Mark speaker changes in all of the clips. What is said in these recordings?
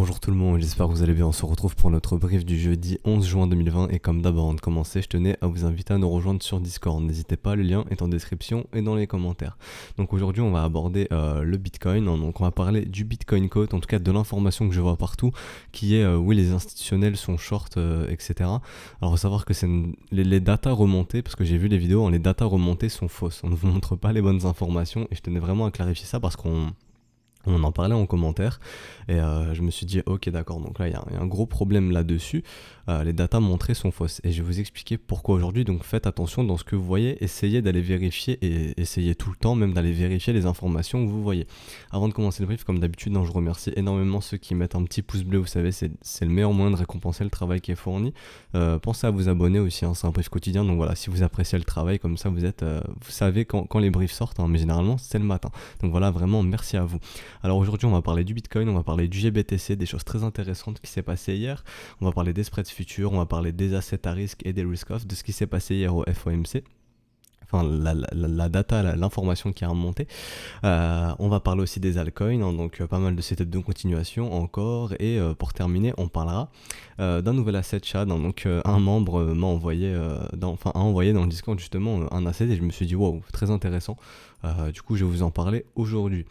Speaker 1: Bonjour tout le monde, j'espère que vous allez bien. On se retrouve pour notre brief du jeudi 11 juin 2020 et comme d'hab avant de commencer, je tenais à vous inviter à nous rejoindre sur Discord. N'hésitez pas, le lien est en description et dans les commentaires. Donc aujourd'hui on va aborder le Bitcoin, donc on va parler du Bitcoin Code, en tout cas de l'information que je vois partout, qui est oui les institutionnels sont short, etc. Alors il faut savoir que c'est les datas remontées, parce que j'ai vu les vidéos, les datas remontées sont fausses. On ne vous montre pas les bonnes informations et je tenais vraiment à clarifier ça parce qu'on en parlait en commentaire et je me suis dit ok d'accord, donc là il y a un gros problème là-dessus. Les datas montrées sont fausses et je vais vous expliquer pourquoi aujourd'hui. Donc faites attention dans ce que vous voyez, essayez d'aller vérifier et essayez tout le temps même d'aller vérifier les informations que vous voyez. Avant de commencer le brief, comme d'habitude, je remercie énormément ceux qui mettent un petit pouce bleu, vous savez c'est le meilleur moyen de récompenser le travail qui est fourni. Pensez à vous abonner aussi, c'est un brief quotidien, donc voilà, si vous appréciez le travail comme ça vous savez quand les briefs sortent, mais généralement c'est le matin, donc voilà, vraiment merci à vous. Alors aujourd'hui on va parler du Bitcoin, on va parler du GBTC, des choses très intéressantes qui s'est passé hier, on va parler des spreads futurs, on va parler des assets à risque et des risk-off, de ce qui s'est passé hier au FOMC, enfin la data, l'information qui a remonté. On va parler aussi des altcoins, donc pas mal de setup de continuation encore, et pour terminer on parlera d'un nouvel asset chat, donc un membre m'a envoyé, a envoyé dans le Discord justement un asset et je me suis dit wow, très intéressant. Du coup je vais vous en parler aujourd'hui.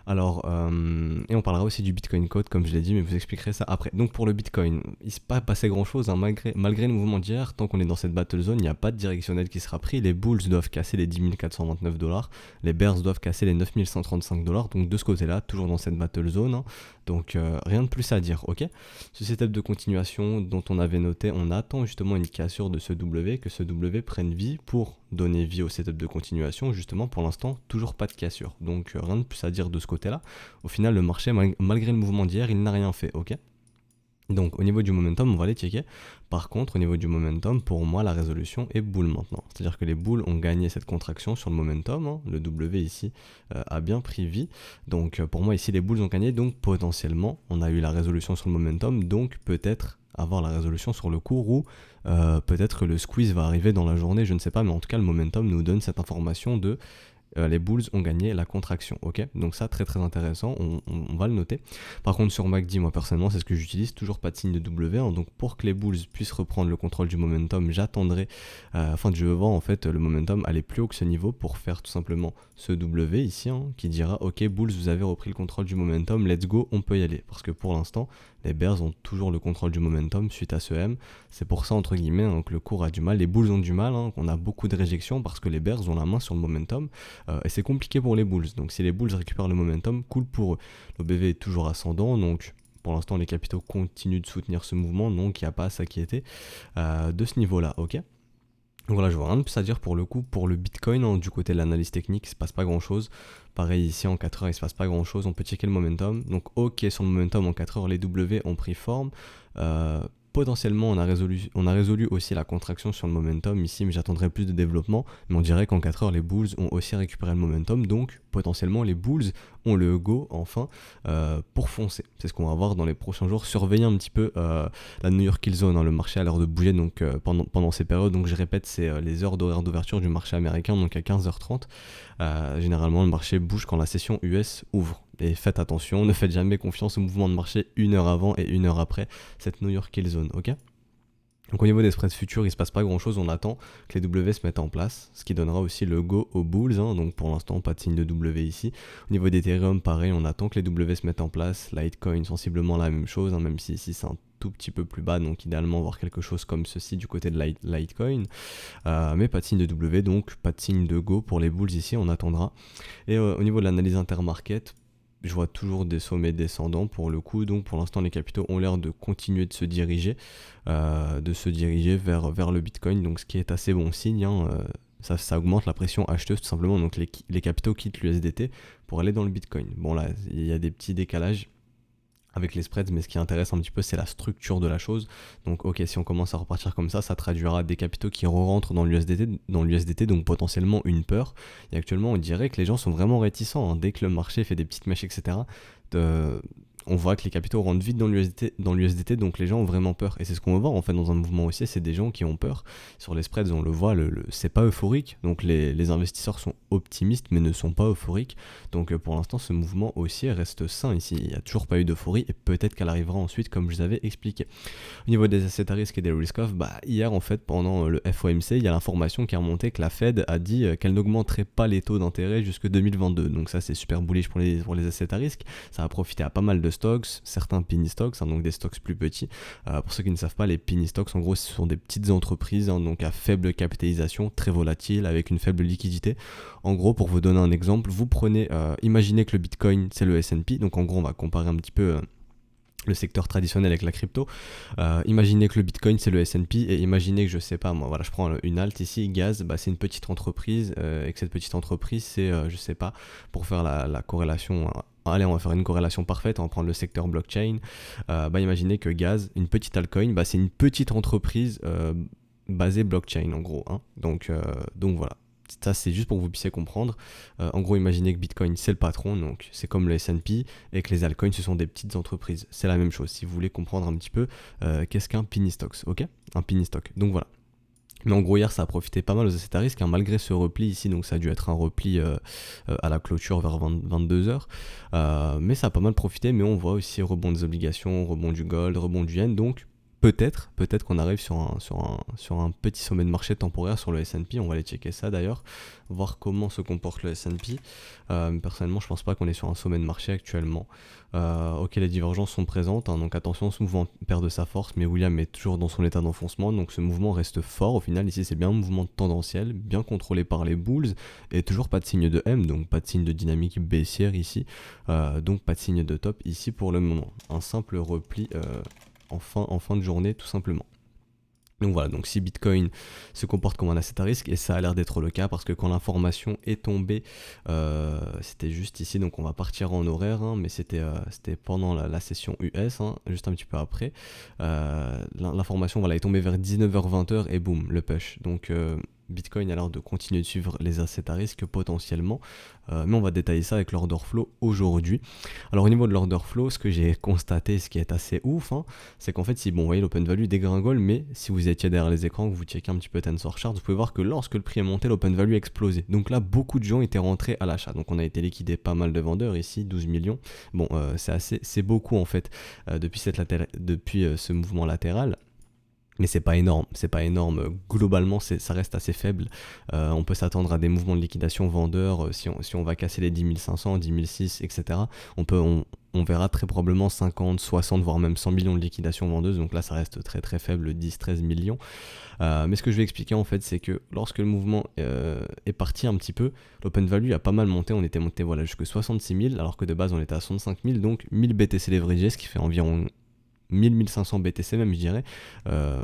Speaker 1: Alors et on parlera aussi du Bitcoin Code comme je l'ai dit, mais vous expliquerez ça après. Donc pour le Bitcoin, il ne s'est pas passé grand chose, malgré le mouvement d'hier. Tant qu'on est dans cette battle zone, il n'y a pas de directionnel qui sera pris. Les bulls doivent casser les 10 429$, les bears doivent casser les 9 135$, donc de ce côté là toujours dans cette battle zone, donc rien de plus à dire, ok. Ce setup de continuation dont on avait noté, on attend justement une cassure de ce W, que ce W prenne vie pour donner vie au setup de continuation. Justement pour l'instant toujours pas de cassure, donc rien de plus à dire de ce côté là. Au final le marché malgré le mouvement d'hier il n'a rien fait, ok. Donc au niveau du momentum on va les checker. Par contre au niveau du momentum, pour moi la résolution est bull maintenant, c'est à dire que les bulls ont gagné cette contraction sur le momentum, le W ici a bien pris vie, donc pour moi ici les bulls ont gagné, donc potentiellement on a eu la résolution sur le momentum, donc peut-être avoir la résolution sur le cours ou peut-être que le squeeze va arriver dans la journée, je ne sais pas, mais en tout cas le momentum nous donne cette information de les bulls ont gagné la contraction, ok. Donc ça très très intéressant, on va le noter. Par contre sur MACD, moi personnellement c'est ce que j'utilise, toujours pas de signe de W, donc pour que les bulls puissent reprendre le contrôle du momentum, j'attendrai je veux voir en fait le momentum aller plus haut que ce niveau pour faire tout simplement ce W ici, qui dira ok bulls vous avez repris le contrôle du momentum, let's go, on peut y aller, parce que pour l'instant les bears ont toujours le contrôle du momentum suite à ce M. C'est pour ça entre guillemets que le cours a du mal, les bulls ont du mal, qu'on a beaucoup de réjections parce que les bears ont la main sur le momentum et c'est compliqué pour les bulls. Donc si les bulls récupèrent le momentum, cool pour eux. L'OBV est toujours ascendant, donc pour l'instant les capitaux continuent de soutenir ce mouvement, donc il n'y a pas à s'inquiéter de ce niveau là, ok. Donc voilà, je vois rien de plus à dire pour le coup. Pour le Bitcoin, du côté de l'analyse technique, il se passe pas grand chose. Pareil ici en 4 heures, il se passe pas grand chose. On peut checker le momentum. Donc ok, sur le momentum en 4 heures, les W ont pris forme. Potentiellement on a résolu aussi la contraction sur le momentum ici, mais j'attendrai plus de développement, mais on dirait qu'en 4 heures les bulls ont aussi récupéré le momentum, donc potentiellement les bulls ont le go enfin pour foncer. C'est ce qu'on va voir dans les prochains jours. Surveillez un petit peu la New York Hill Zone, le marché a l'air de bouger donc pendant ces périodes, donc je répète c'est les heures d'horaire d'ouverture du marché américain, donc à 15h30 généralement le marché bouge quand la session US ouvre. Et faites attention, ne faites jamais confiance au mouvement de marché 1 heure avant et 1 heure après cette New York Hill Zone, ok. Donc au niveau des spreads futurs, il se passe pas grand chose, on attend que les W se mettent en place, ce qui donnera aussi le go aux bulls, donc pour l'instant pas de signe de W ici. Au niveau d'Ethereum, pareil, on attend que les W se mettent en place, Litecoin sensiblement la même chose, même si ici c'est un tout petit peu plus bas, donc idéalement voir quelque chose comme ceci du côté de Litecoin, mais pas de signe de W, donc pas de signe de go pour les bulls ici, on attendra. Et au niveau de l'analyse intermarket, je vois toujours des sommets descendants pour le coup, donc pour l'instant les capitaux ont l'air de continuer de se diriger vers le Bitcoin, donc ce qui est assez bon signe, ça augmente la pression acheteuse tout simplement, donc les capitaux quittent l'USDT pour aller dans le Bitcoin. Bon là il y a des petits décalages avec les spreads, mais ce qui intéresse un petit peu c'est la structure de la chose. Donc ok, si on commence à repartir comme ça traduira des capitaux qui re-rentrent dans l'USDT, donc potentiellement une peur. Et actuellement on dirait que les gens sont vraiment réticents, dès que le marché fait des petites mèches, etc. on voit que les capitaux rentrent vite dans l'USDT, donc les gens ont vraiment peur. Et c'est ce qu'on va voir en fait dans un mouvement haussier, c'est des gens qui ont peur. Sur les spreads, on le voit, c'est pas euphorique, donc les investisseurs sont optimistes mais ne sont pas euphoriques. Donc pour l'instant, ce mouvement haussier reste sain ici. Il n'y a toujours pas eu d'euphorie et peut-être qu'elle arrivera ensuite, comme je vous avais expliqué. Au niveau des assets à risque et des risk-off, hier en fait, pendant le FOMC, il y a l'information qui a remonté que la Fed a dit qu'elle n'augmenterait pas les taux d'intérêt jusque 2022. Donc ça, c'est super bullish pour les assets à risque. Ça a profité à pas mal de stocks, certains penny stocks, donc des stocks plus petits. Pour ceux qui ne savent pas, les penny stocks, en gros, ce sont des petites entreprises, donc à faible capitalisation, très volatiles, avec une faible liquidité. En gros, pour vous donner un exemple, vous prenez, imaginez que le Bitcoin, c'est le S&P. Donc en gros, on va comparer un petit peu le secteur traditionnel avec la crypto. Imaginez que le Bitcoin c'est le S&P et imaginez que je sais pas moi, voilà, je prends une alt ici, Gaz, c'est une petite entreprise et que cette petite entreprise c'est je sais pas, pour faire la corrélation, allez on va faire une corrélation parfaite, on va prendre le secteur blockchain. Imaginez que Gaz, une petite altcoin, c'est une petite entreprise basée blockchain en gros, hein. Donc voilà. Ça, c'est juste pour que vous puissiez comprendre. En gros, imaginez que Bitcoin, c'est le patron, donc c'est comme le S&P, et que les altcoins, ce sont des petites entreprises. C'est la même chose, si vous voulez comprendre un petit peu qu'est-ce qu'un penny stocks, ok? Un penny stock, donc voilà. Mais en gros, hier, ça a profité pas mal aux assets à risque, hein, malgré ce repli ici, donc ça a dû être un repli à la clôture vers 22h. Mais ça a pas mal profité, mais on voit aussi rebond des obligations, rebond du gold, rebond du yen, donc peut-être qu'on arrive sur un petit sommet de marché temporaire sur le S&P. On va aller checker ça d'ailleurs, voir comment se comporte le S&P. Personnellement, je pense pas qu'on est sur un sommet de marché actuellement. Ok, les divergences sont présentes, hein, donc attention, ce mouvement perd de sa force, mais William est toujours dans son état d'enfoncement, donc ce mouvement reste fort. Au final, ici, c'est bien un mouvement tendanciel, bien contrôlé par les bulls, et toujours pas de signe de M, donc pas de signe de dynamique baissière ici, donc pas de signe de top ici pour le moment. Un simple repli en fin de journée tout simplement. Donc voilà, donc si Bitcoin se comporte comme un asset à risque, et ça a l'air d'être le cas parce que quand l'information est tombée, c'était juste ici, donc on va partir en horaire, hein, mais c'était pendant la session US, hein, juste un petit peu après, l'information voilà, est tombée vers 19h-20h et boum, le push. Donc Bitcoin a l'air de continuer de suivre les assets à risque potentiellement, mais on va détailler ça avec l'order flow aujourd'hui. Alors au niveau de l'order flow, ce que j'ai constaté, ce qui est assez ouf, hein, c'est qu'en fait, si vous voyez l'open value dégringole, mais si vous étiez derrière les écrans, que vous checkez un petit peu Tensor Chart, vous pouvez voir que lorsque le prix est monté, l'open value a explosé. Donc là, beaucoup de gens étaient rentrés à l'achat. Donc on a été liquidé pas mal de vendeurs ici, 12 millions. Bon, c'est beaucoup en fait depuis ce mouvement latéral. Mais c'est pas énorme, globalement ça reste assez faible. On peut s'attendre à des mouvements de liquidation vendeurs si on va casser les 10 500, 10 600, etc. On verra très probablement 50, 60, voire même 100 millions de liquidations vendeuses, donc là ça reste très très faible, 10, 13 millions. Mais ce que je vais expliquer en fait, c'est que lorsque le mouvement est parti un petit peu, l'open value a pas mal monté, on était monté voilà, jusque 66 000, alors que de base on était à 65 000, donc 1000 BTC leveragés, ce qui fait environ 1500 BTC même je dirais,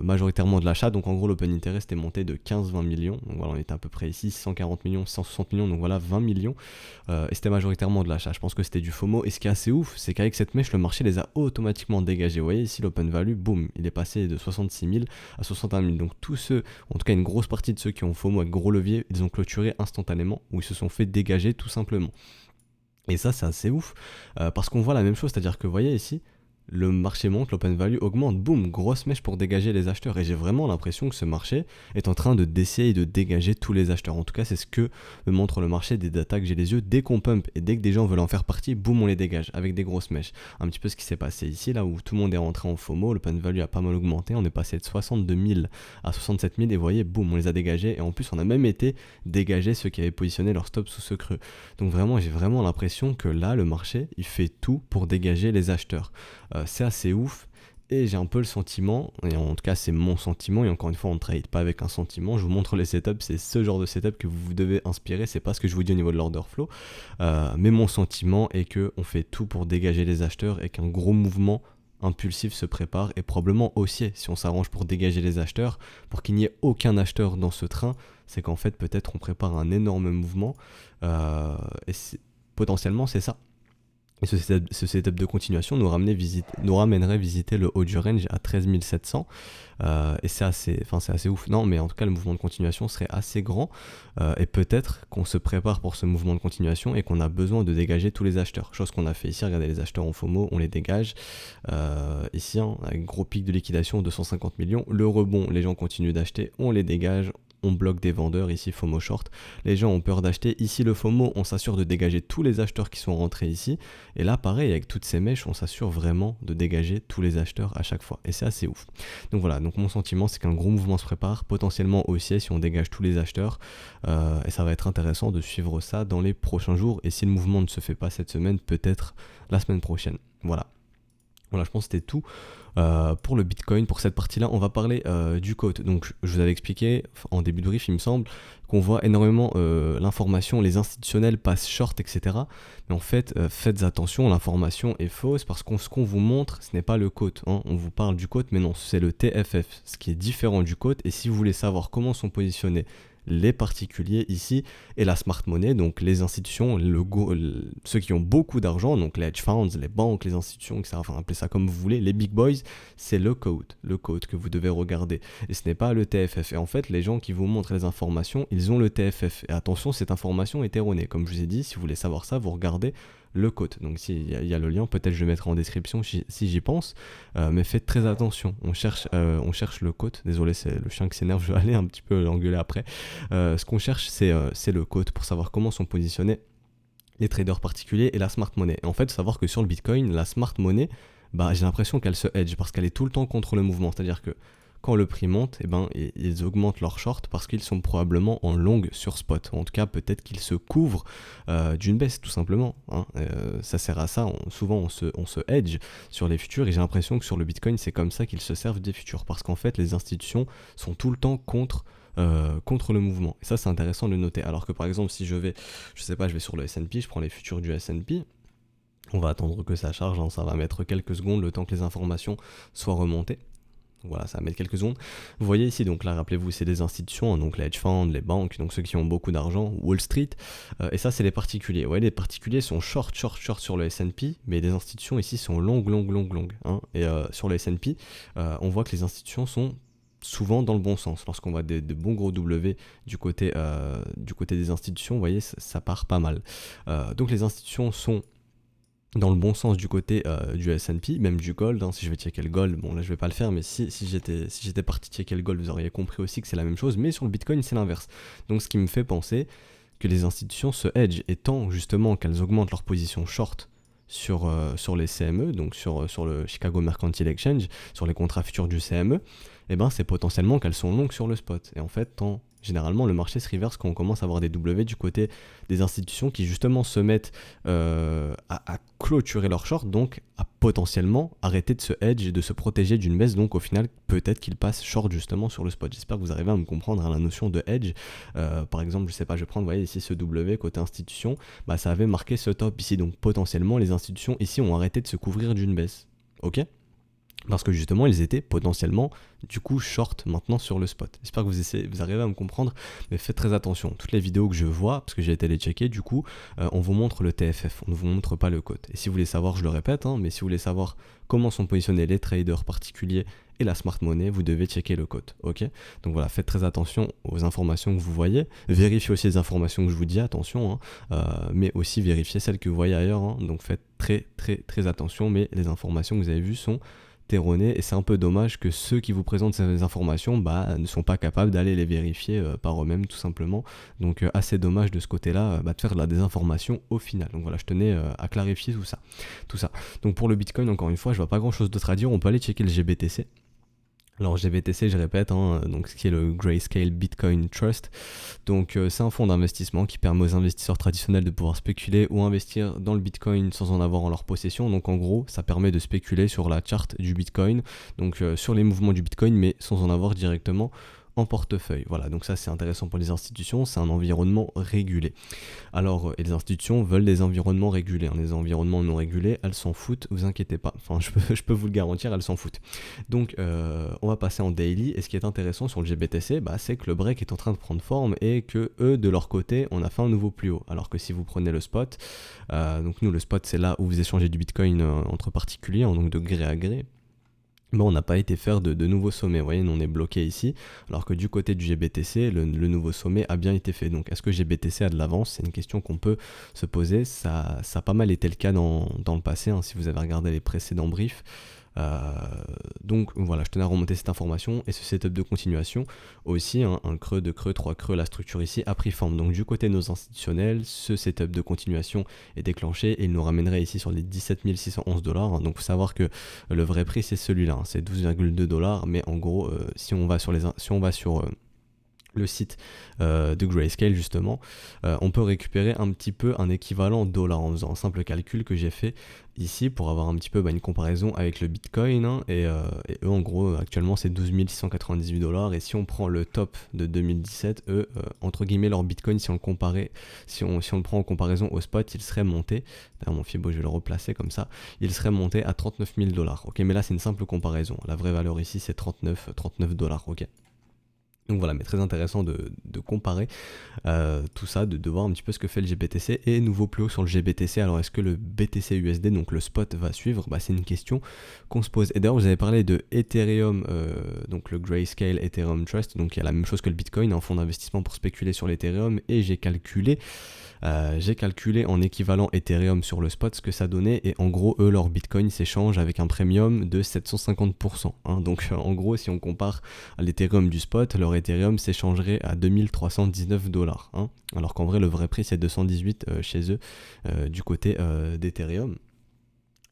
Speaker 1: majoritairement de l'achat. Donc en gros l'open interest est monté de 15-20 millions, donc voilà on était à peu près ici 140 millions, 160 millions, donc voilà 20 millions, et c'était majoritairement de l'achat. Je pense que c'était du FOMO, et ce qui est assez ouf c'est qu'avec cette mèche le marché les a automatiquement dégagés. Vous voyez ici l'open value, boum, il est passé de 66 000 à 61 000, donc tous ceux, en tout cas une grosse partie de ceux qui ont FOMO avec gros levier, ils ont clôturé instantanément, ou ils se sont fait dégager tout simplement. Et ça c'est assez ouf, parce qu'on voit la même chose, c'est-à-dire que vous voyez ici le marché monte, l'open value augmente, boum, grosse mèche pour dégager les acheteurs. Et j'ai vraiment l'impression que ce marché est en train d'essayer de dégager tous les acheteurs. En tout cas, c'est ce que me montre le marché des datas que j'ai les yeux. Dès qu'on pump et dès que des gens veulent en faire partie, boum, on les dégage avec des grosses mèches. Un petit peu ce qui s'est passé ici, là où tout le monde est rentré en FOMO, l'open value a pas mal augmenté. On est passé de 62 000 à 67 000 et vous voyez, boum, on les a dégagés. Et en plus, on a même été dégagés ceux qui avaient positionné leur stop sous ce creux. Donc vraiment, j'ai vraiment l'impression que là, le marché, il fait tout pour dégager les acheteurs. C'est assez ouf, et j'ai un peu le sentiment, et en tout cas c'est mon sentiment, et encore une fois on ne trade pas avec un sentiment, je vous montre les setups, c'est ce genre de setup que vous devez inspirer, c'est pas ce que je vous dis au niveau de l'order flow, mais mon sentiment est qu'on fait tout pour dégager les acheteurs et qu'un gros mouvement impulsif se prépare, et probablement haussier si on s'arrange pour dégager les acheteurs, pour qu'il n'y ait aucun acheteur dans ce train, c'est qu'en fait peut-être on prépare un énorme mouvement, et potentiellement c'est ça. Et ce setup de continuation nous ramènerait visiter le haut du range à 13 700. Et c'est assez ouf. Non, mais en tout cas, le mouvement de continuation serait assez grand. Et peut-être qu'on se prépare pour ce mouvement de continuation et qu'on a besoin de dégager tous les acheteurs. Chose qu'on a fait ici. Regardez, les acheteurs en FOMO, on les dégage. Ici, hein, avec gros pic de liquidation, 250 millions. Le rebond, les gens continuent d'acheter, on les dégage. On bloque des vendeurs, ici FOMO short. Les gens ont peur d'acheter. Ici le FOMO, on s'assure de dégager tous les acheteurs qui sont rentrés ici. Et là pareil, avec toutes ces mèches, on s'assure vraiment de dégager tous les acheteurs à chaque fois. Et c'est assez ouf. Donc voilà, donc mon sentiment c'est qu'un gros mouvement se prépare, potentiellement haussier si on dégage tous les acheteurs. Et ça va être intéressant de suivre ça dans les prochains jours. Et si le mouvement ne se fait pas cette semaine, peut-être la semaine prochaine. Voilà. Voilà, je pense que c'était tout pour le Bitcoin. Pour cette partie-là, on va parler du code. Donc, je vous avais expliqué en début de brief, il me semble, qu'on voit énormément l'information, les institutionnels passent short, etc. Mais en fait, faites attention, l'information est fausse parce que ce qu'on vous montre, ce n'est pas le code. Hein. On vous parle du code, mais non, c'est le TFF, ce qui est différent du code. Et si vous voulez savoir comment sont positionnés les particuliers ici et la smart money, donc les institutions, ceux qui ont beaucoup d'argent, donc les hedge funds, les banques, les institutions, etc. Enfin, appelez ça comme vous voulez, les big boys, c'est le code que vous devez regarder. Et ce n'est pas le TFF. Et en fait, les gens qui vous montrent les informations, ils ont le TFF. Et attention, cette information est erronée. Comme je vous ai dit, si vous voulez savoir ça, vous regardez le code. Donc s'il y a le lien, peut-être je le mettrai en description si j'y pense, mais faites très attention, on cherche le code, désolé c'est le chien qui s'énerve, je vais aller un petit peu l'engueuler après. Ce qu'on cherche c'est le code pour savoir comment sont positionnés les traders particuliers et la smart money. Et en fait, savoir que sur le Bitcoin, la smart money, j'ai l'impression qu'elle se hedge parce qu'elle est tout le temps contre le mouvement, c'est-à-dire que quand le prix monte, ils augmentent leur short parce qu'ils sont probablement en long sur spot. En tout cas, peut-être qu'ils se couvrent d'une baisse, tout simplement. Hein. Ça sert à ça. Souvent, on se hedge sur les futurs. Et j'ai l'impression que sur le Bitcoin, c'est comme ça qu'ils se servent des futurs. Parce qu'en fait, les institutions sont tout le temps contre le mouvement. Et ça, c'est intéressant de le noter. Alors que par exemple, si je vais sur le S&P, je prends les futurs du S&P. On va attendre que ça charge. Hein. Ça va mettre quelques secondes, le temps que les informations soient remontées. Voilà, ça va mettre quelques secondes. Vous voyez ici, donc là, rappelez-vous, c'est des institutions, hein, donc les hedge funds, les banques, donc ceux qui ont beaucoup d'argent, Wall Street, et ça, c'est les particuliers. Vous voyez, les particuliers sont short sur le S&P, mais les institutions ici sont longues. Hein, et sur le S&P, on voit que les institutions sont souvent dans le bon sens. Lorsqu'on voit de bons gros W du côté des institutions, vous voyez, ça part pas mal. Donc les institutions sont dans le bon sens du côté du S&P, même du gold, hein, si je vais checker le gold, bon là je vais pas le faire, mais si j'étais parti checker le gold, vous auriez compris aussi que c'est la même chose, mais sur le Bitcoin c'est l'inverse. Donc ce qui me fait penser que les institutions se hedge, et tant justement qu'elles augmentent leur position short sur les CME, donc sur le Chicago Mercantile Exchange, sur les contrats futurs du CME, c'est potentiellement qu'elles sont longues sur le spot. Et en fait, généralement, le marché se reverse quand on commence à avoir des W du côté des institutions qui justement se mettent à clôturer leur short, donc à potentiellement arrêter de se hedge et de se protéger d'une baisse. Donc au final, peut-être qu'ils passent short justement sur le spot. J'espère que vous arrivez à me comprendre la notion de hedge. Par exemple, je vais prendre, vous voyez ici ce W côté institution, ça avait marqué ce top ici. Donc potentiellement, les institutions ici ont arrêté de se couvrir d'une baisse. Ok ? Parce que justement, ils étaient potentiellement, du coup, short maintenant sur le spot. J'espère que vous arrivez à me comprendre, mais faites très attention. Toutes les vidéos que je vois, parce que j'ai été les checker, du coup, on vous montre le TFF, on ne vous montre pas le code. Et si vous voulez savoir, je le répète, mais si vous voulez savoir comment sont positionnés les traders particuliers et la smart money, vous devez checker le code. Ok ? Donc voilà, faites très attention aux informations que vous voyez. Vérifiez aussi les informations que je vous dis, attention, mais aussi vérifiez celles que vous voyez ailleurs. Donc faites très très très attention, mais les informations que vous avez vues sont erronées, et c'est un peu dommage que ceux qui vous présentent ces informations ne sont pas capables d'aller les vérifier par eux-mêmes tout simplement. Donc assez dommage de ce côté-là de faire de la désinformation au final. Donc voilà, je tenais à clarifier tout ça. Donc pour le Bitcoin, encore une fois, je vois pas grand-chose d'autre à dire. On peut aller checker le GBTC. Alors GBTC, je répète, donc ce qui est le Grayscale Bitcoin Trust. Donc c'est un fonds d'investissement qui permet aux investisseurs traditionnels de pouvoir spéculer ou investir dans le Bitcoin sans en avoir en leur possession. Donc en gros, ça permet de spéculer sur la charte du Bitcoin, donc sur les mouvements du Bitcoin, mais sans en avoir directement en portefeuille. Voilà, donc ça c'est intéressant pour les institutions, c'est un environnement régulé. Alors, et les institutions veulent des environnements régulés, hein. Les environnements non régulés, elles s'en foutent, vous inquiétez pas. Enfin, je peux vous le garantir, elles s'en foutent. Donc, on va passer en daily, et ce qui est intéressant sur le GBTC, c'est que le break est en train de prendre forme et que eux, de leur côté, on a fait un nouveau plus haut. Alors que si vous prenez le spot, donc nous, le spot, c'est là où vous échangez du Bitcoin entre particuliers, hein, donc de gré à gré. Mais on n'a pas été faire de nouveaux sommets, vous voyez, nous on est bloqué ici, alors que du côté du GBTC, le nouveau sommet a bien été fait. Donc est-ce que GBTC a de l'avance? C'est une question qu'on peut se poser, ça a pas mal été le cas dans le passé, hein, si vous avez regardé les précédents briefs. Donc voilà, je tenais à remonter cette information et ce setup de continuation aussi, hein, un creux, deux creux, trois creux, la structure ici a pris forme. Donc du côté de nos institutionnels, ce setup de continuation est déclenché et il nous ramènerait ici sur les 17 611 $. Hein. Donc il faut savoir que le vrai prix c'est celui-là, hein, c'est 12,2 $, mais en gros si on va sur le site de Grayscale justement, on peut récupérer un petit peu un équivalent dollar en faisant un simple calcul que j'ai fait ici pour avoir un petit peu une comparaison avec le Bitcoin, hein, et eux en gros actuellement c'est 12 698 $, et si on prend le top de 2017, eux entre guillemets leur Bitcoin, si on le prend en comparaison au spot, il serait monté, d'ailleurs mon Fibo je vais le replacer comme ça, il serait monté à 39 000 $. Ok, mais là c'est une simple comparaison, la vraie valeur ici c'est 39 $, ok. Donc voilà, mais très intéressant de comparer tout ça, de voir un petit peu ce que fait le GBTC et nouveau plus haut sur le GBTC. Alors est-ce que le BTC USD, donc le spot, va suivre? C'est une question qu'on se pose. Et d'ailleurs vous avez parlé de Ethereum, donc le Grayscale Ethereum Trust, donc il y a la même chose que le Bitcoin, un fonds d'investissement pour spéculer sur l'Ethereum, et j'ai calculé en équivalent Ethereum sur le spot ce que ça donnait, et en gros eux leur Bitcoin s'échange avec un premium de 750%, hein. Donc en gros si on compare à l'Ethereum du spot, leur Ethereum s'échangerait à 2319 $, hein, alors qu'en vrai le vrai prix c'est 218 chez eux du côté d'Ethereum.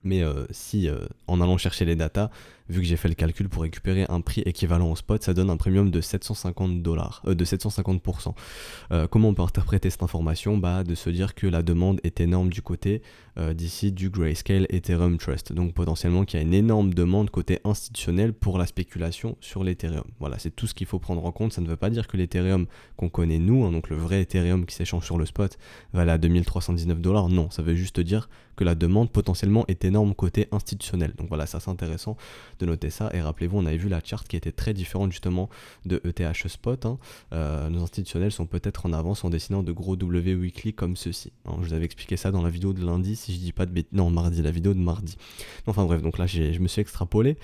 Speaker 1: Mais si en allant chercher les datas, vu que j'ai fait le calcul pour récupérer un prix équivalent au spot, ça donne un premium de 750 de 750%. Comment on peut interpréter cette information? De se dire que la demande est énorme du côté d'ici du Grayscale Ethereum Trust. Donc potentiellement qu'il y a une énorme demande côté institutionnel pour la spéculation sur l'Ethereum. Voilà, c'est tout ce qu'il faut prendre en compte. Ça ne veut pas dire que l'Ethereum qu'on connaît nous, hein, donc le vrai Ethereum qui s'échange sur le spot, va aller à 2319 $. Non, ça veut juste dire que la demande potentiellement est énorme côté institutionnel. Donc voilà, ça c'est intéressant de noter ça. Et rappelez-vous, on avait vu la charte qui était très différente justement de ETH Spot, hein. Nos institutionnels sont peut-être en avance en dessinant de gros W weekly comme ceci, hein. Je vous avais expliqué ça dans la vidéo de lundi, si je dis pas de bêtises, non mardi, la vidéo de mardi. Enfin bref, donc là je me suis extrapolé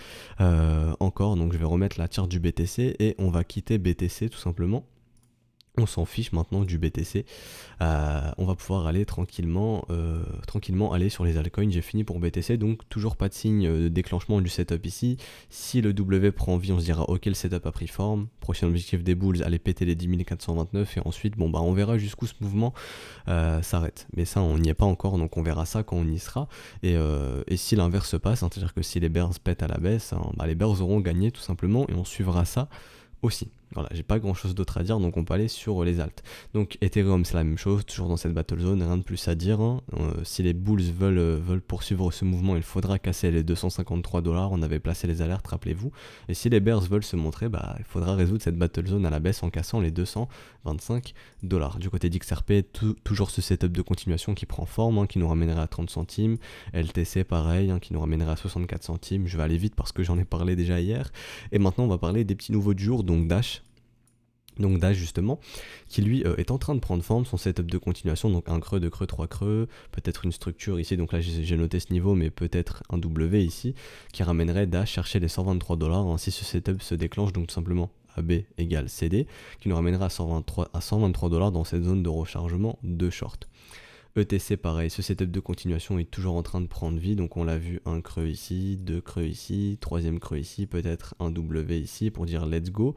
Speaker 1: encore, donc je vais remettre la charte du BTC et on va quitter BTC tout simplement. On s'en fiche maintenant du BTC, on va pouvoir aller tranquillement aller sur les altcoins. J'ai fini pour BTC, donc toujours pas de signe de déclenchement du setup ici. Si le W prend vie, on se dira ok, le setup a pris forme, prochain objectif des bulls, aller péter les 10 429, et ensuite on verra jusqu'où ce mouvement s'arrête. Mais ça on n'y est pas encore, donc on verra ça quand on y sera. Et si l'inverse se passe, hein, c'est-à-dire que si les bears pètent à la baisse, hein, les bears auront gagné tout simplement, et on suivra ça aussi. Voilà, j'ai pas grand chose d'autre à dire, donc on peut aller sur les alts. Donc Ethereum c'est la même chose, toujours dans cette battle zone, rien de plus à dire, hein. Si les bulls veulent poursuivre ce mouvement, il faudra casser les 253 $, on avait placé les alertes, rappelez-vous. Et si les bears veulent se montrer, il faudra résoudre cette battle zone à la baisse en cassant les 225 $. Du côté d'XRP, toujours ce setup de continuation qui prend forme, hein, qui nous ramènerait à 30 centimes. LTC pareil, hein, qui nous ramènerait à 64 centimes. Je vais aller vite parce que j'en ai parlé déjà hier. Et maintenant on va parler des petits nouveaux du jour, donc Dash. Donc Dash justement, qui lui est en train de prendre forme, son setup de continuation, donc un creux, deux creux, trois creux, peut-être une structure ici, donc là j'ai noté ce niveau, mais peut-être un W ici, qui ramènerait Dash chercher les 123 $, hein, si ce setup se déclenche, donc tout simplement AB égale CD, qui nous ramènera à 123 $ dans cette zone de rechargement de short. ETC pareil, ce setup de continuation est toujours en train de prendre vie, donc on l'a vu, un creux ici, deux creux ici, troisième creux ici, peut-être un W ici pour dire let's go.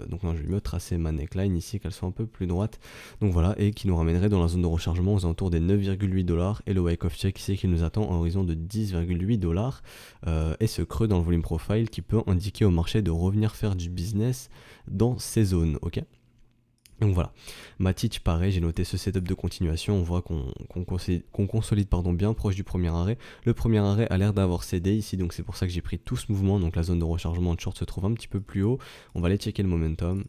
Speaker 1: Donc non, je vais mieux tracer ma neckline ici, qu'elle soit un peu plus droite. Donc voilà, et qui nous ramènerait dans la zone de rechargement aux alentours des 9,8 $, et le wake of check ici qui nous attend à horizon de 10,8 $, et ce creux dans le volume profile qui peut indiquer au marché de revenir faire du business dans ces zones, ok. Donc voilà, Matic pareil, j'ai noté ce setup de continuation, on voit qu'on consolide bien proche du premier arrêt. Le premier arrêt a l'air d'avoir cédé ici, donc c'est pour ça que j'ai pris tout ce mouvement, donc la zone de rechargement de short se trouve un petit peu plus haut. On va aller checker le momentum.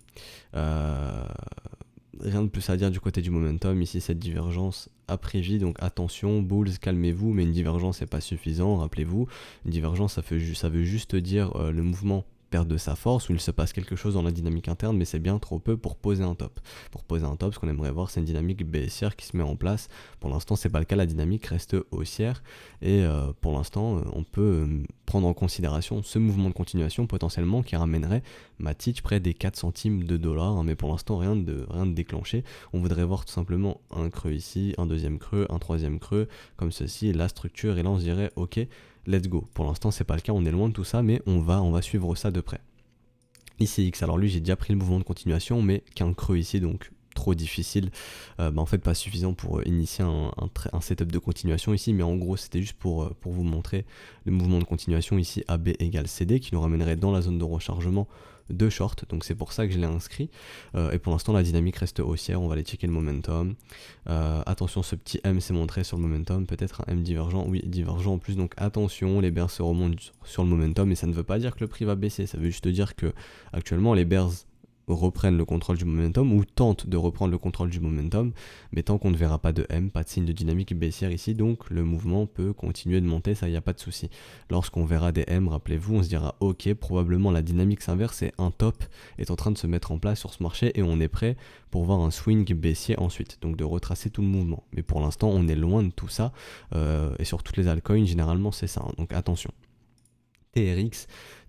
Speaker 1: Rien de plus à dire du côté du momentum, ici cette divergence a prévu, donc attention, bulls, calmez-vous, mais une divergence n'est pas suffisant, rappelez-vous, une divergence ça veut juste dire le mouvement perd de sa force, ou il se passe quelque chose dans la dynamique interne, mais c'est bien trop peu pour poser un top. Pour poser un top, ce qu'on aimerait voir, c'est une dynamique baissière qui se met en place. Pour l'instant, c'est pas le cas, la dynamique reste haussière, et pour l'instant, on peut prendre en considération ce mouvement de continuation potentiellement qui ramènerait Matic près des 4 centimes de dollars, hein, mais pour l'instant, rien de déclenché. On voudrait voir tout simplement un creux ici, un deuxième creux, un troisième creux, comme ceci, la structure, et là on se dirait, ok, let's go. Pour l'instant, c'est pas le cas, on est loin de tout ça, mais on va suivre ça de près. Ici X, alors lui, j'ai déjà pris le mouvement de continuation, mais qu'un creux ici, donc trop difficile, en fait pas suffisant pour initier un setup de continuation ici, mais en gros c'était juste pour vous montrer le mouvement de continuation ici AB égale CD qui nous ramènerait dans la zone de rechargement de short, donc c'est pour ça que je l'ai inscrit, et pour l'instant la dynamique reste haussière, on va aller checker le momentum. Attention, ce petit M s'est montré sur le momentum, peut-être un M divergent, oui divergent en plus, donc attention, les bears se remontent sur le momentum, et ça ne veut pas dire que le prix va baisser, ça veut juste dire que actuellement les bears reprennent le contrôle du momentum ou tentent de reprendre le contrôle du momentum, mais tant qu'on ne verra pas de M, pas de signe de dynamique baissière ici, donc le mouvement peut continuer de monter, ça y a pas de souci. Lorsqu'on verra des M, rappelez-vous, on se dira ok, probablement la dynamique s'inverse et un top est en train de se mettre en place sur ce marché et on est prêt pour voir un swing baissier ensuite, donc de retracer tout le mouvement. Mais pour l'instant on est loin de tout ça, et sur toutes les altcoins généralement c'est ça, hein, donc attention.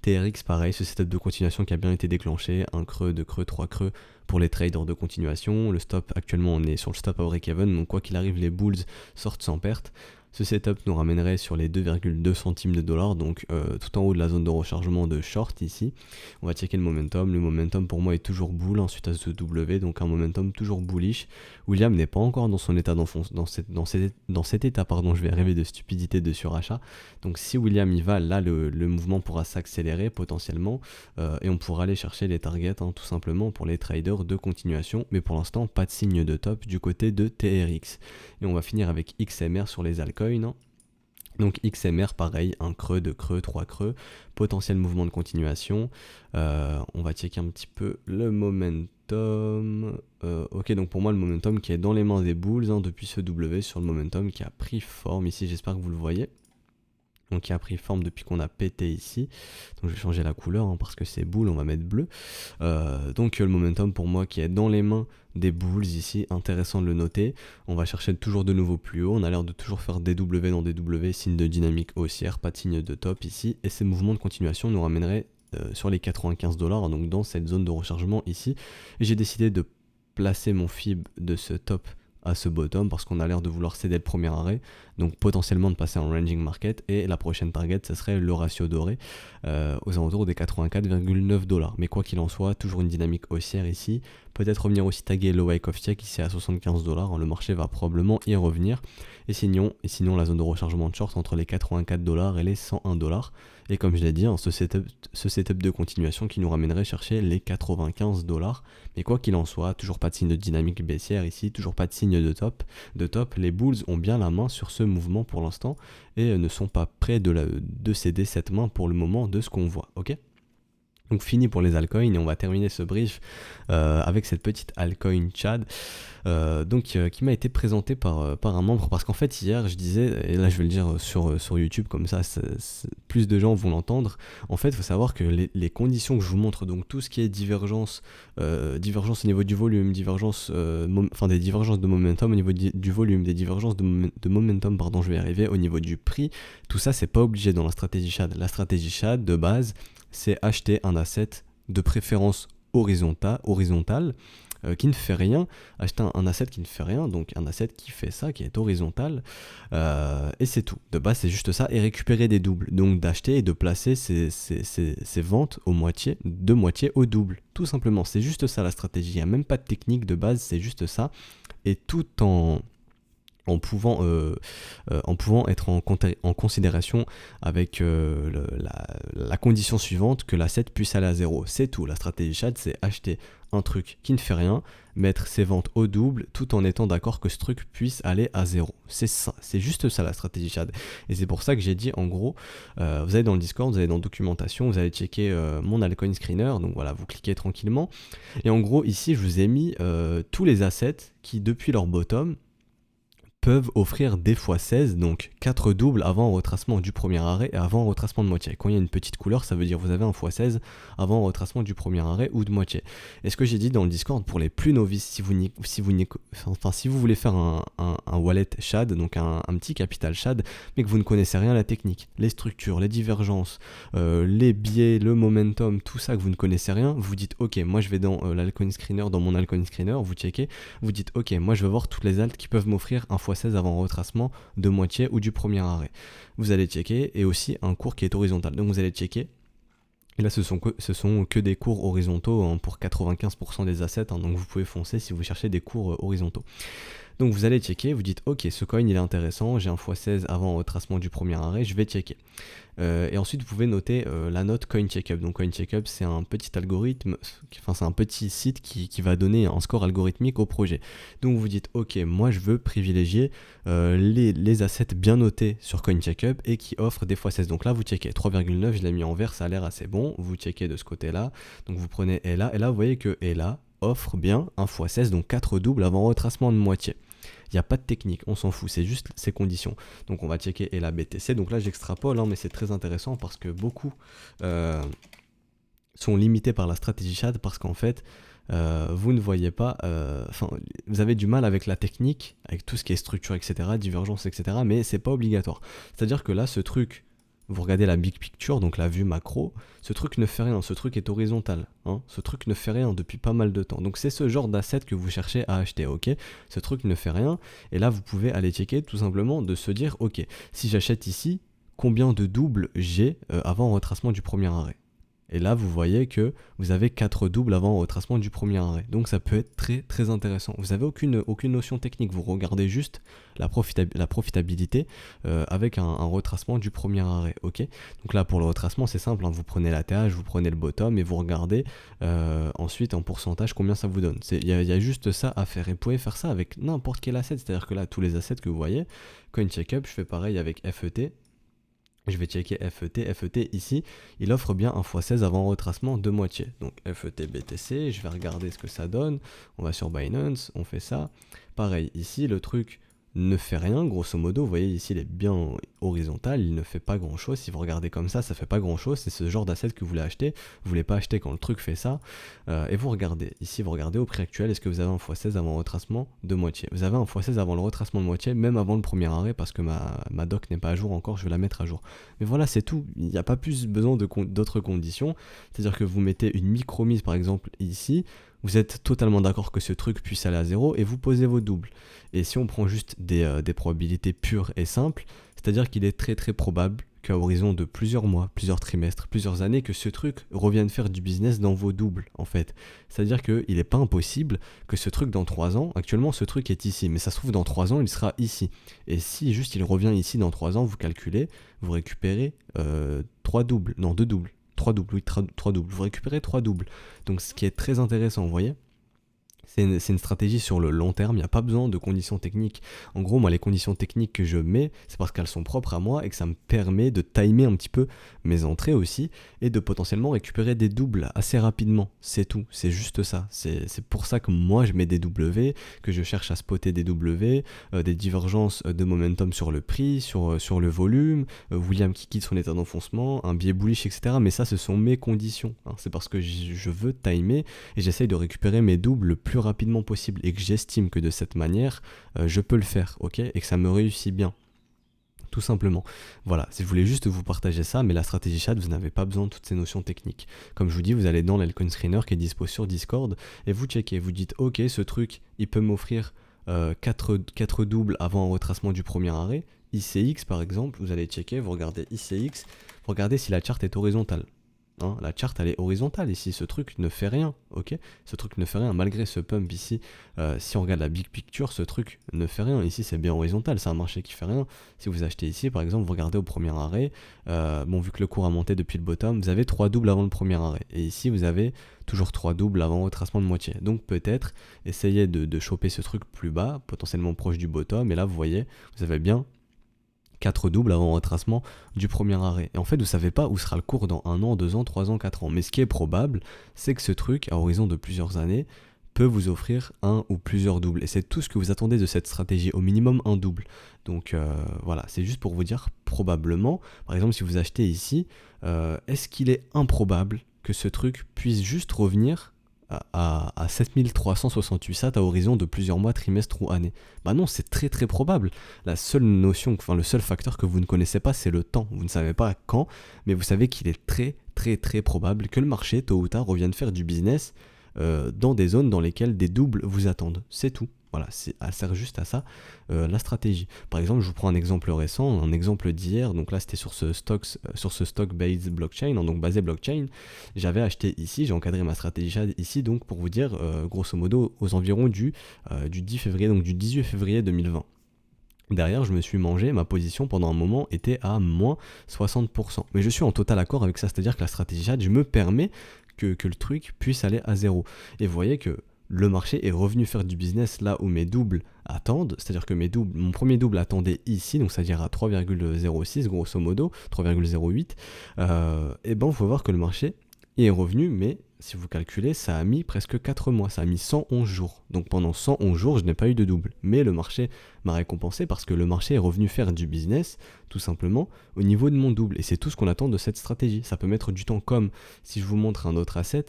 Speaker 1: TRX pareil, ce setup de continuation qui a bien été déclenché, un creux, deux creux, trois creux pour les traders de continuation. Le stop, actuellement on est sur le stop à break-even, donc quoi qu'il arrive les bulls sortent sans perte. Ce setup nous ramènerait sur les 2,2 centimes de dollars, donc tout en haut de la zone de rechargement de short ici. On va checker le momentum. Le momentum pour moi est toujours bull, ensuite à ce W, donc un momentum toujours bullish. William n'est pas encore dans son état d'enfonce, dans cet état, pardon, je vais rêver de stupidité de surachat. Donc si William y va, là le mouvement pourra s'accélérer potentiellement, et on pourra aller chercher les targets, hein, tout simplement pour les traders de continuation, mais pour l'instant pas de signe de top du côté de TRX. Et on va finir avec XMR sur les altcoins. Donc XMR pareil, un creux, deux creux, trois creux, potentiel mouvement de continuation. On va checker un petit peu le momentum. Ok, donc pour moi le momentum qui est dans les mains des bulls, hein, depuis ce W sur le momentum qui a pris forme ici, j'espère que vous le voyez. Donc qui a pris forme depuis qu'on a pété ici. Donc je vais changer la couleur, hein, parce que c'est bull, on va mettre bleu. Donc le momentum pour moi qui est dans les mains des bulls ici, intéressant de le noter. On va chercher toujours de nouveau plus haut, on a l'air de toujours faire des W dans des W, signe de dynamique haussière, pas de signe de top ici. Et ces mouvements de continuation nous ramèneraient sur les 95 dollars, donc dans cette zone de rechargement ici. Et j'ai décidé de placer mon FIB de ce top à ce bottom parce qu'on a l'air de vouloir céder le premier arrêt, donc potentiellement de passer en ranging market, et la prochaine target ce serait le ratio doré aux alentours des 84,9 dollars. Mais quoi qu'il en soit, toujours une dynamique haussière ici, peut-être revenir aussi taguer le Wyckoff check ici à 75 dollars, le marché va probablement y revenir, et sinon la zone de rechargement de short entre les 84 dollars et les 101 dollars. Et comme je l'ai dit, hein, ce setup de continuation qui nous ramènerait chercher les 95 dollars. Mais quoi qu'il en soit, toujours pas de signe de dynamique baissière ici, toujours pas de signe de top. Les bulls ont bien la main sur ce mouvement pour l'instant et ne sont pas prêts de céder cette main pour le moment de ce qu'on voit. Ok ? Donc fini pour les altcoins et on va terminer ce brief avec cette petite altcoin Chad qui m'a été présentée par un membre, parce qu'en fait hier je disais, et là je vais le dire sur YouTube comme ça plus de gens vont l'entendre. En fait il faut savoir que les conditions que je vous montre, donc tout ce qui est divergence au niveau du volume, des divergences de momentum au niveau du volume, des divergences de momentum, pardon, je vais y arriver, au niveau du prix, tout ça c'est pas obligé dans la stratégie Chad. La stratégie Chad de base, c'est acheter un asset de préférence horizontale qui ne fait rien, acheter un asset qui ne fait rien, donc un asset qui fait ça, qui est horizontal, et c'est tout. De base c'est juste ça, et récupérer des doubles, donc d'acheter et de placer ces ventes de moitié au double, tout simplement. C'est juste ça la stratégie, il n'y a même pas de technique de base, c'est juste ça, et tout en en pouvant être en considération avec la condition suivante que l'asset puisse aller à zéro. C'est tout. La stratégie SHAD, c'est acheter un truc qui ne fait rien, mettre ses ventes au double tout en étant d'accord que ce truc puisse aller à zéro. C'est ça, c'est juste ça la stratégie SHAD. Et c'est pour ça que j'ai dit en gros, vous allez dans le Discord, vous allez dans documentation, vous allez checker mon altcoin screener, donc voilà, vous cliquez tranquillement. Et en gros ici je vous ai mis tous les assets qui depuis leur bottom peuvent offrir des x16, donc 4 doubles avant retracement du premier arrêt et avant retracement de moitié. Quand il y a une petite couleur, ça veut dire que vous avez un x16 avant retracement du premier arrêt ou de moitié. Et ce que j'ai dit dans le Discord, pour les plus novices, si vous voulez faire un wallet SHAD, donc un petit capital SHAD, mais que vous ne connaissez rien à la technique, les structures, les divergences, les biais, le momentum, tout ça que vous ne connaissez rien, vous dites ok, moi je vais dans l'altcoin screener, dans mon altcoin screener, vous checkez, vous dites ok, moi je veux voir toutes les alts qui peuvent m'offrir un x16 avant retracement de moitié ou du premier arrêt. Vous allez checker et aussi un cours qui est horizontal. Donc vous allez checker. Et là, ce sont que des cours horizontaux hein, pour 95% des assets. Hein, donc vous pouvez foncer si vous cherchez des cours horizontaux. Donc vous allez checker, vous dites ok, ce coin il est intéressant, j'ai un x16 avant retracement du premier arrêt, je vais checker. Et ensuite vous pouvez noter la note CoinCheckup. Donc CoinCheckup c'est un petit algorithme, c'est un petit site qui va donner un score algorithmique au projet. Donc vous dites ok, moi je veux privilégier les assets bien notés sur CoinCheckup et qui offrent des x16. Donc là vous checkez 3,9, je l'ai mis en vert, ça a l'air assez bon, vous checkez de ce côté là, donc vous prenez ELA, et là vous voyez que ELA offre bien un x16, donc 4 doubles avant retracement de moitié. Il n'y a pas de technique, on s'en fout, c'est juste ces conditions. Donc on va checker et la BTC. Donc là j'extrapole, hein, mais c'est très intéressant parce que beaucoup sont limités par la stratégie SHAD parce qu'en fait, vous ne voyez pas, vous avez du mal avec la technique, avec tout ce qui est structure, etc., divergence, etc., mais c'est pas obligatoire. C'est-à-dire que là, ce truc, vous regardez la big picture, donc la vue macro, ce truc ne fait rien, ce truc est horizontal, hein, ce truc ne fait rien depuis pas mal de temps. Donc c'est ce genre d'asset que vous cherchez à acheter, ok? Ce truc ne fait rien, et là vous pouvez aller checker tout simplement de se dire, ok, si j'achète ici, combien de doubles j'ai avant retracement du premier arrêt? Et là, vous voyez que vous avez 4 doubles avant le retracement du premier arrêt. Donc ça peut être très très intéressant. Vous n'avez aucune notion technique, vous regardez juste la profitabilité avec un retracement du premier arrêt. Ok. Donc là, pour le retracement, c'est simple, hein, vous prenez l'ATH, vous prenez le bottom et vous regardez ensuite en pourcentage combien ça vous donne. Il y a juste ça à faire. Et vous pouvez faire ça avec n'importe quel asset. C'est-à-dire que là, tous les assets que vous voyez, CoinCheckup, je fais pareil avec FET. Je vais checker FET. FET ici, il offre bien un x16 avant retracement de moitié. Donc FET BTC, je vais regarder ce que ça donne. On va sur Binance, on fait ça. Pareil, ici le truc ne fait rien, grosso modo. Vous voyez ici il est bien horizontal, il ne fait pas grand chose. Si vous regardez comme ça fait pas grand chose. C'est ce genre d'asset que vous voulez acheter. Vous voulez pas acheter quand le truc fait ça. Et vous regardez, ici vous regardez au prix actuel, est-ce que vous avez un x16 avant le retracement de moitié? Vous avez un x16 avant le retracement de moitié, même avant le premier arrêt, parce que ma doc n'est pas à jour encore, je vais la mettre à jour. Mais voilà, c'est tout. Il n'y a pas plus besoin d'autres conditions. C'est-à-dire que vous mettez une micro-mise par exemple ici, vous êtes totalement d'accord que ce truc puisse aller à zéro et vous posez vos doubles. Et si on prend juste des probabilités pures et simples, c'est-à-dire qu'il est très très probable qu'à horizon de plusieurs mois, plusieurs trimestres, plusieurs années, que ce truc revienne faire du business dans vos doubles en fait. C'est-à-dire qu'il n'est pas impossible que ce truc dans 3 ans, actuellement ce truc est ici, mais ça se trouve dans 3 ans il sera ici. Et si juste il revient ici dans 3 ans, vous calculez, vous récupérez 2 doubles. 3 doubles, oui, 3 doubles. Vous récupérez 3 doubles. Donc ce qui est très intéressant, vous voyez. C'est une stratégie sur le long terme, il n'y a pas besoin de conditions techniques. En gros, moi, les conditions techniques que je mets, c'est parce qu'elles sont propres à moi et que ça me permet de timer un petit peu mes entrées aussi et de potentiellement récupérer des doubles assez rapidement. C'est tout, c'est juste ça. C'est pour ça que moi, je mets des W, que je cherche à spotter des W, des divergences de momentum sur le prix, sur le volume, William qui quitte son état d'enfoncement, un biais bullish, etc. Mais ça, ce sont mes conditions. Hein. C'est parce que je veux timer et j'essaye de récupérer mes doubles le plus rapidement possible et que j'estime que de cette manière je peux le faire, ok, et que ça me réussit bien, tout simplement. Voilà, je voulais juste vous partager ça, mais la stratégie SHAD, vous n'avez pas besoin de toutes ces notions techniques. Comme je vous dis, vous allez dans l'altcoin screener qui est dispo sur Discord et vous checkez, vous dites ok, ce truc il peut m'offrir 4 doubles avant un retracement du premier arrêt. ICX par exemple, vous allez checker, vous regardez ICX, vous regardez si la charte est horizontale. hein. La charte elle est horizontale ici, ce truc ne fait rien, ok? Ce truc ne fait rien, malgré ce pump ici, si on regarde la big picture, ce truc ne fait rien. Ici c'est bien horizontal, c'est un marché qui fait rien. Si vous achetez ici par exemple, vous regardez au premier arrêt, bon vu que le cours a monté depuis le bottom, vous avez 3 doubles avant le premier arrêt. Et ici vous avez toujours 3 doubles avant retracement de moitié. Donc peut-être essayer de choper ce truc plus bas, potentiellement proche du bottom, et là vous voyez, vous avez bien 4 doubles avant retracement du premier arrêt. Et en fait, vous ne savez pas où sera le cours dans 1 an, 2 ans, 3 ans, 4 ans. Mais ce qui est probable, c'est que ce truc, à horizon de plusieurs années, peut vous offrir un ou plusieurs doubles. Et c'est tout ce que vous attendez de cette stratégie, au minimum un double. Donc voilà, c'est juste pour vous dire, probablement, par exemple, si vous achetez ici, est-ce qu'il est improbable que ce truc puisse juste revenir à 7368 sats à horizon de plusieurs mois, trimestres ou années? Bah non, c'est très très probable. La seule notion, enfin le seul facteur que vous ne connaissez pas, c'est le temps. Vous ne savez pas quand, mais vous savez qu'il est très très très probable que le marché, tôt ou tard, revienne faire du business dans des zones dans lesquelles des doubles vous attendent. C'est tout. Voilà, ça sert juste à ça, la stratégie. Par exemple, je vous prends un exemple récent, un exemple d'hier. Donc là, c'était sur ce stock-based blockchain, hein, donc basé blockchain. J'avais acheté ici, j'ai encadré ma stratégie ici, donc pour vous dire, grosso modo, aux environs du 10 février, donc du 18 février 2020. Derrière, je me suis mangé, ma position pendant un moment était à moins 60%. Mais je suis en total accord avec ça, c'est-à-dire que la stratégie je me permet que le truc puisse aller à zéro. Et vous voyez que le marché est revenu faire du business là où mes doubles attendent, c'est-à-dire que mon premier double attendait ici, donc c'est-à-dire à 3,06 grosso modo, 3,08, et ben il faut voir que le marché est revenu, mais si vous calculez, ça a mis presque 4 mois, ça a mis 111 jours. Donc pendant 111 jours, je n'ai pas eu de double. Mais le marché m'a récompensé parce que le marché est revenu faire du business, tout simplement, au niveau de mon double. Et c'est tout ce qu'on attend de cette stratégie. Ça peut mettre du temps, comme si je vous montre un autre asset.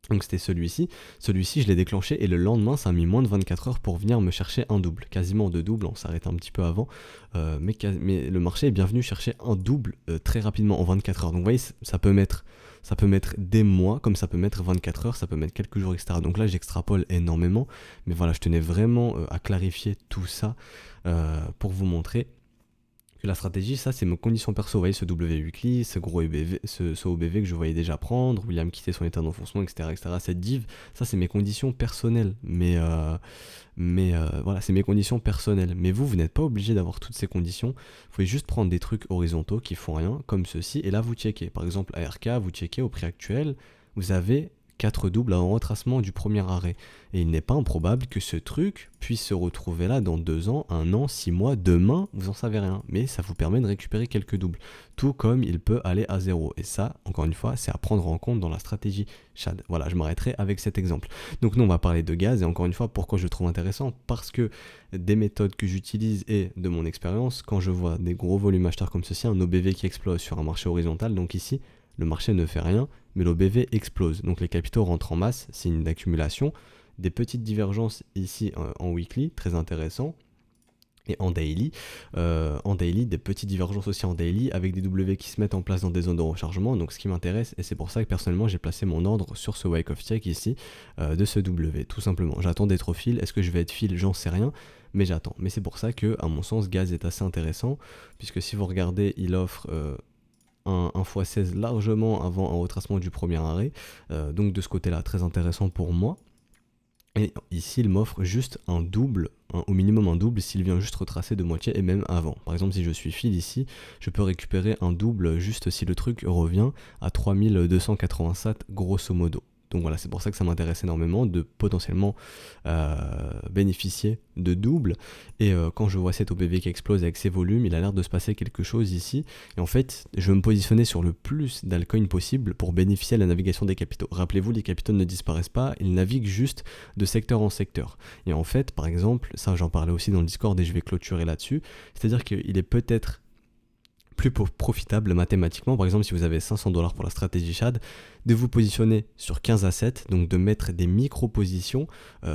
Speaker 1: Donc c'était celui-ci, je l'ai déclenché et le lendemain ça a mis moins de 24 heures pour venir me chercher un double, quasiment deux doubles, on s'arrête un petit peu avant, mais le marché est bien venu chercher un double très rapidement en 24 heures. Donc vous voyez, ça peut mettre des mois, comme ça peut mettre 24 heures, ça peut mettre quelques jours, etc. Donc là j'extrapole énormément, mais voilà, je tenais vraiment à clarifier tout ça pour vous montrer que la stratégie, ça c'est mes conditions perso. Vous voyez ce W weekly, ce gros EBV, ce OBV que je voyais déjà prendre, William quitter son état d'enfoncement, etc., etc. Cette div, ça c'est mes conditions personnelles. Mais voilà, c'est mes conditions personnelles. Mais vous n'êtes pas obligé d'avoir toutes ces conditions. Vous pouvez juste prendre des trucs horizontaux qui font rien, comme ceci, et là vous checkez. Par exemple, ARK, vous checkez au prix actuel, vous avez 4 doubles en retracement du premier arrêt. Et il n'est pas improbable que ce truc puisse se retrouver là dans 2 ans, 1 an, 6 mois, demain, vous en savez rien. Mais ça vous permet de récupérer quelques doubles. Tout comme il peut aller à zéro. Et ça, encore une fois, c'est à prendre en compte dans la stratégie Shad. Voilà, je m'arrêterai avec cet exemple. Donc nous, on va parler de gaz. Et encore une fois, pourquoi je le trouve intéressant? Parce que des méthodes que j'utilise et de mon expérience, quand je vois des gros volumes acheteurs comme ceci, un OBV qui explose sur un marché horizontal, donc ici, le marché ne fait rien, mais l'OBV explose. Donc les capitaux rentrent en masse, signe d'accumulation. Des petites divergences ici en weekly, très intéressant. Et en daily, des petites divergences aussi en daily avec des W qui se mettent en place dans des zones de rechargement. Donc ce qui m'intéresse, et c'est pour ça que personnellement j'ai placé mon ordre sur ce wake of check ici de ce W, tout simplement. J'attends d'être au fil. Est-ce que je vais être fil? J'en sais rien, mais j'attends. Mais c'est pour ça que, à mon sens, gaz est assez intéressant, puisque si vous regardez, il offre un x16 largement avant un retracement du premier arrêt. Donc de ce côté-là, très intéressant pour moi. Et ici, il m'offre juste un double, au minimum un double s'il vient juste retracer de moitié et même avant. Par exemple, si je suis fil ici, je peux récupérer un double juste si le truc revient à 3280 sats grosso modo. Donc voilà, c'est pour ça que ça m'intéresse énormément de potentiellement bénéficier de double. Et quand je vois cet OBV qui explose avec ses volumes, il a l'air de se passer quelque chose ici. Et en fait, je vais me positionner sur le plus d'altcoins possible pour bénéficier de la navigation des capitaux. Rappelez-vous, les capitaux ne disparaissent pas, ils naviguent juste de secteur en secteur. Et en fait, par exemple, ça j'en parlais aussi dans le Discord et je vais clôturer là-dessus, c'est-à-dire qu'il est peut-être plus profitable mathématiquement, par exemple si vous avez 500$ pour la stratégie Shad, de vous positionner sur 15 assets, donc de mettre des micro-positions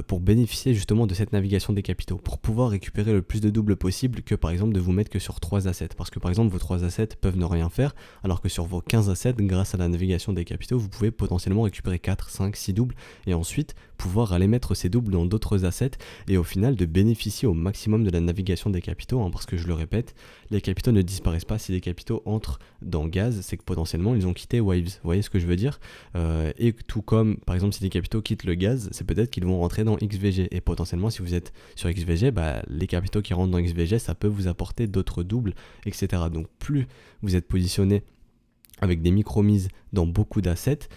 Speaker 1: pour bénéficier justement de cette navigation des capitaux, pour pouvoir récupérer le plus de doubles possible que par exemple de vous mettre que sur 3 assets, parce que par exemple vos 3 assets peuvent ne rien faire, alors que sur vos 15 assets, grâce à la navigation des capitaux, vous pouvez potentiellement récupérer 4, 5, 6 doubles, et ensuite pouvoir aller mettre ces doubles dans d'autres assets, et au final de bénéficier au maximum de la navigation des capitaux, hein, parce que je le répète, les capitaux ne disparaissent pas si si des capitaux entrent dans Gaz, c'est que potentiellement ils ont quitté Waves. Vous voyez ce que je veux dire? Et tout comme, par exemple, si des capitaux quittent le Gaz, c'est peut-être qu'ils vont rentrer dans XVG. Et potentiellement, si vous êtes sur XVG, les capitaux qui rentrent dans XVG, ça peut vous apporter d'autres doubles, etc. Donc plus vous êtes positionné avec des micro-mises dans beaucoup d'assets,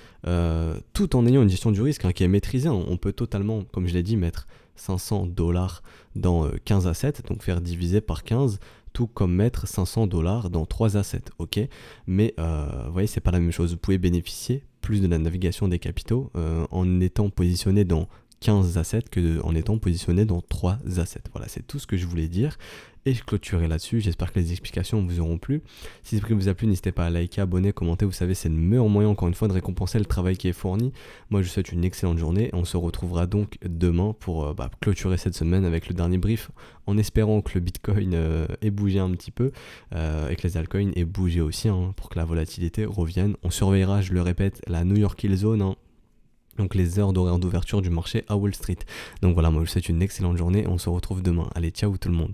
Speaker 1: tout en ayant une gestion du risque qui est maîtrisée. On peut totalement, comme je l'ai dit, mettre $500 dans 15 assets, donc faire diviser par 15, tout comme mettre $500 dans 3 assets, ok. Mais vous voyez, c'est pas la même chose. Vous pouvez bénéficier plus de la navigation des capitaux en étant positionné dans 15 assets qu'en étant positionné dans 3 assets. Voilà, c'est tout ce que je voulais dire. Et je clôturerai là-dessus. J'espère que les explications vous auront plu. Si ce prix vous a plu, n'hésitez pas à liker, abonner, commenter. Vous savez, c'est le meilleur moyen, encore une fois, de récompenser le travail qui est fourni. Moi, je vous souhaite une excellente journée. On se retrouvera donc demain pour clôturer cette semaine avec le dernier brief, en espérant que le Bitcoin ait bougé un petit peu et que les altcoins aient bougé aussi pour que la volatilité revienne. On surveillera, je le répète, la New York Hill Zone. Donc les heures d'horaire d'ouverture du marché à Wall Street. Donc voilà, moi je vous souhaite une excellente journée et on se retrouve demain. Allez, ciao tout le monde.